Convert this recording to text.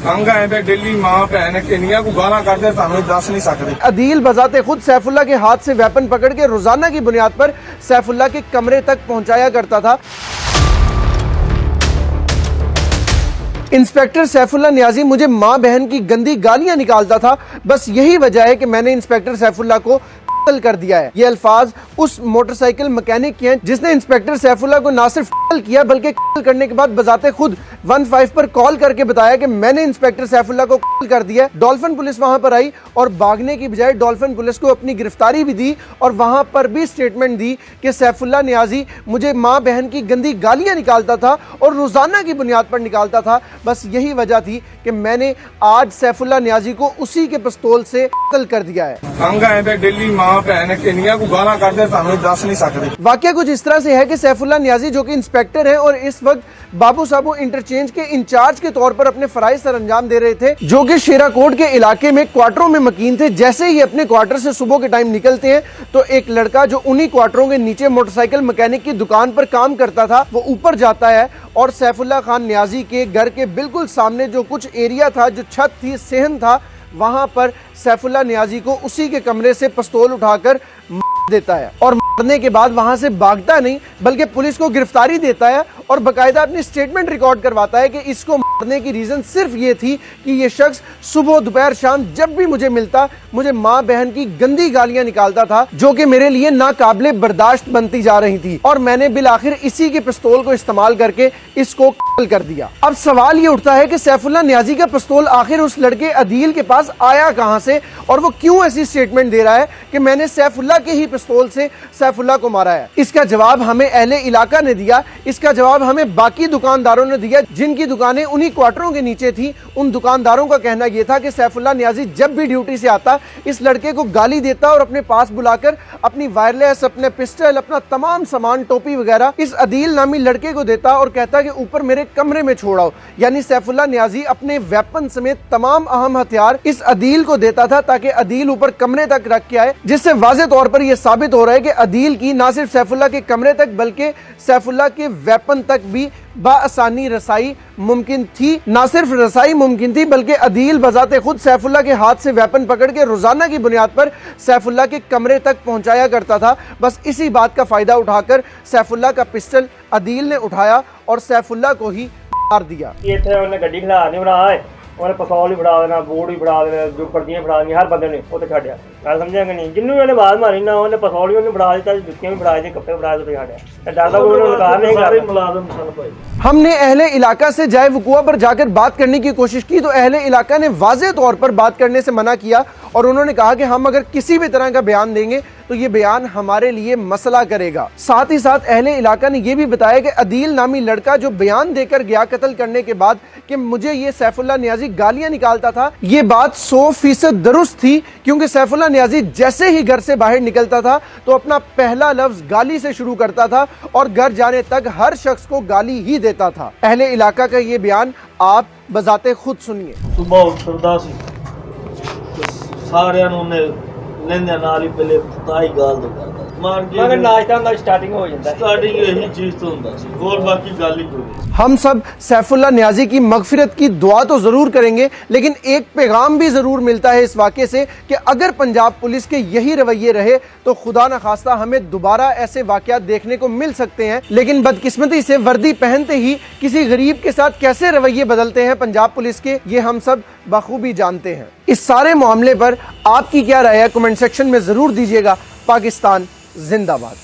तंग आए पे दिल्ली मां भैन किनिया को गाला करते थानू दस नहीं सकते। अदील बजाते खुद सैफुल्ला के हाथ से वेपन पकड़ के रोजाना की बुनियाद पर सैफुल्ला के कमरे तक पहुंचाया करता था। इंस्पेक्टर सैफुल्ला नियाजी मुझे मां बहन की गंदी गालियां निकालता था, बस यही वजह है कि मैंने इंस्पेक्टर सैफुल्ला को कत्ल कर दिया है। ये अल्फाज उस मोटरसाइकिल मैकेनिक के हैं जिसने इंस्पेक्टर सैफुल्ला को ना सिर्फ कत्ल किया बल्कि कत्ल करने के बाद बजाते खुद 15 पर कॉल करके बताया कि मैंने इंस्पेक्टर सैफुल्ला को कत्ल कर दिया। डॉल्फिन पुलिस वहां पर आई और भागने की बजाय डॉल्फिन पुलिस को अपनी गिरफ्तारी भी दी और वहां पर भी स्टेटमेंट दी कि सैफुल्ला नियाजी मुझे मां बहन की गंदी गालियां निकालता था और रोजाना की बुनियाद पर निकालता था। बस यही वजह थी कि मैंने आज सैफुल्ला नियाजी को उसी के पिस्तौल से कत्ल कर दिया है। तंग आए पे दिल्ली मां भैन किनिया को गाला करते थानू दस नहीं सकते। वाकया कुछ इस तरह से है कि सैफुल्ला नियाजी जो कि इंस्पेक्टर है और इस वक्त बाबू साबू इंटरचेंज के इंचार्ज के तौर पर अपने फराइज सर अंजाम दे रहे थे, जो कि शेराकोट के इलाके में क्वार्टरों में मकीन थे। जैसे ही अपने क्वार्टर से सुबह के टाइम निकलते हैं तो एक लड़का जो उन्हीं क्वार्टरों के नीचे मोटरसाइकिल मैकेनिक की दुकान पर काम करता था वो ऊपर जाता है और सैफुल्ला खान नियाजी के घर के बिल्कुल सामने जो कुछ एरिया था, जो छत थी, सेहन था, वहां पर सैफुल्ला नियाजी को उसी के कमरे से पिस्तौल उठाकर देता है और मारने के बाद वहां से भागता नहीं बल्कि पुलिस को गिरफ्तारी देता है और बकायदा अपनी स्टेटमेंट रिकॉर्ड करवाता है कि इसको मारने की रीजन सिर्फ ये थी कि ये शख्स सुबह दोपहर शाम जब भी मुझे मिलता मुझे मां बहन की गंदी गालियां निकालता था, जो कि मेरे लिए नाकाबिले बर्दाश्त बनती जा रही थी और मैंने बिल आखिर इसी के पिस्तौल को इस्तेमाल करके इसको कत्ल कर दिया। अब सवाल ये उठता है कि सैफुल्ला नियाजी का पिस्तौल आखिर उस लड़के अदील के पास आया कहां से और वो क्यों ऐसी स्टेटमेंट दे रहा है कि मैंने सैफुल्ला के ही पिस्तौल से सैफुल्ला को मारा है। इसका जवाब हमें अहले इलाका ने दिया, इसका जवाब हमें बाकी दुकानदारों ने दिया जिनकी दुकानें उन्हीं क्वार्टरों के नीचे थी। उन दुकानदारों का कहना यह था कि सैफुल्ला नियाजी जब भी ड्यूटी से आता इस लड़के को गाली देता और अपने पास बुलाकर अपनी वायरलेस, अपने पिस्टल, अपना तमाम सामान, टोपी वगैरह इस अदील नामी लड़के को देता और कहता कि ऊपर मेरे कमरे में छोड़ाओ। यानी सैफुल्ला नियाजी अपने वेपन समेत तमाम अहम हथियार इस अदील को देता था ताकि अदील ऊपर कमरे तक रख के आए, जिससे वाज़ेह तौर पर यह साबित हो रहा है कि अदील की ना सिर्फ सैफुल्ला के कमरे तक बल्कि सैफुल्ला के वेपन तक भी बाआसानी रसाई मुमकिन थी। ना सिर्फ रसाई मुमकिन थी बल्कि अदील बजाते खुद सैफुल्ला के हाथ से वेपन पकड़ के रोजाना की बुनियाद पर सैफुल्ला के कमरे तक पहुंचाया करता था। बस इसी बात का फायदा उठाकर सैफुल्ला का पिस्टल अदील ने उठाया और सैफुल्ला को ही मार दिया। गड्डी खिला नहीं बना है, ਉਹਨੇ ਪਸੌਲ ਵੀ ਫੜਾ ਦੇਣਾ, ਬੂਟ ਵੀ ਫੜਾ ਦੇਣਾ, ਜੋ ਪਰਦੀਆਂ ਫੜਾ ਦੇਣੀਆਂ, ਹਰ ਬੰਦੇ ਨੇ ਉੱਥੇ ਛੱਡਿਆ। ਗੱਲ ਸਮਝਿਆ ਕਿ ਨਹੀਂ? ਜਿੰਨੂੰ ਉਹਨੇ ਆਵਾਜ਼ ਮਾਰੀ ਨਾ ਉਹਨੇ ਪਸੌਲ ਵੀ ਉਹਨੇ ਫੜਾ ਦਿੱਤਾ, ਜੁੱਤੀਆਂ ਵੀ ਫੜਾ ਦਿੱਤੀਆਂ, ਕੱਪੜੇ ਫੜਾ ਦਿੱਤੇ ਛੱਡਿਆ। ਤੇ ਡਰਦਾ ਕੋਈ ਉਹਨੂੰ ਇਨਕਾਰ नहीं कर मुलाजिम सन भाई। हमने अहले इलाका से जाए वकुआ पर जाकर बात करने की कोशिश की तो अहले इलाका ने वाज़ेह तौर पर बात करने से मना किया और उन्होंने कहा कि हम अगर किसी भी तरह का बयान देंगे तो ये बयान हमारे लिए मसला करेगा। साथ ही साथ अहले इलाका ने यह भी बताया कि अदील नामी लड़का जो बयान देकर गया कत्ल करने के बाद कि मुझे ये सैफुल्ला नियाजी गालियां निकालता था, ये बात 100% दुरुस्त थी, क्योंकि सैफुल्ला नियाजी जैसे ही घर से बाहर निकलता था तो अपना पहला लफ्ज गाली से शुरू करता था और घर जाने तक हर शख्स को गाली ही देता था। अहले इलाका का ये बयान आप बजाते खुद सुनिए। सुबह उठदा सी सारिਆਂ ਨੂੰ ਨੇ ਲੈਂਦੇ ਨਾਲ ਹੀ ਪਹਿਲੇ ਤਾਈ ਗਾਲ ਦੋ ਕਰਦਾ ਮਾਰ ਕੇ ਮਗਰ ਨਾਸ਼ਤਾ ਦਾ ਸਟਾਰਟਿੰਗ ਹੋ ਜਾਂਦਾ, ਸਟਾਰਟਿੰग ਇਹੀ ਚੀਜ਼ ਤੋਂ ਹੁੰਦਾ ਸੀ, ਹੋਰ ਬਾਕੀ ਗੱਲ ਹੀ ਕੋਈ नहीं। हम सब सैफुल्ला नियाजी की मगफिरत की दुआ तो जरूर करेंगे, लेकिन एक पैगाम भी जरूर मिलता है इस वाक़े से कि अगर पंजाब पुलिस के यही रवैये रहे तो खुदा न खास्ता हमें दोबारा ऐसे वाक़यात देखने को मिल सकते हैं। लेकिन बदकिस्मती से वर्दी पहनते ही किसी गरीब के साथ कैसे रवैये बदलते हैं पंजाब पुलिस के, ये हम सब बखूबी जानते हैं। इस सारे मामले पर आपकी क्या राय है कमेंट सेक्शन में जरूर दीजिएगा। पाकिस्तान जिंदाबाद।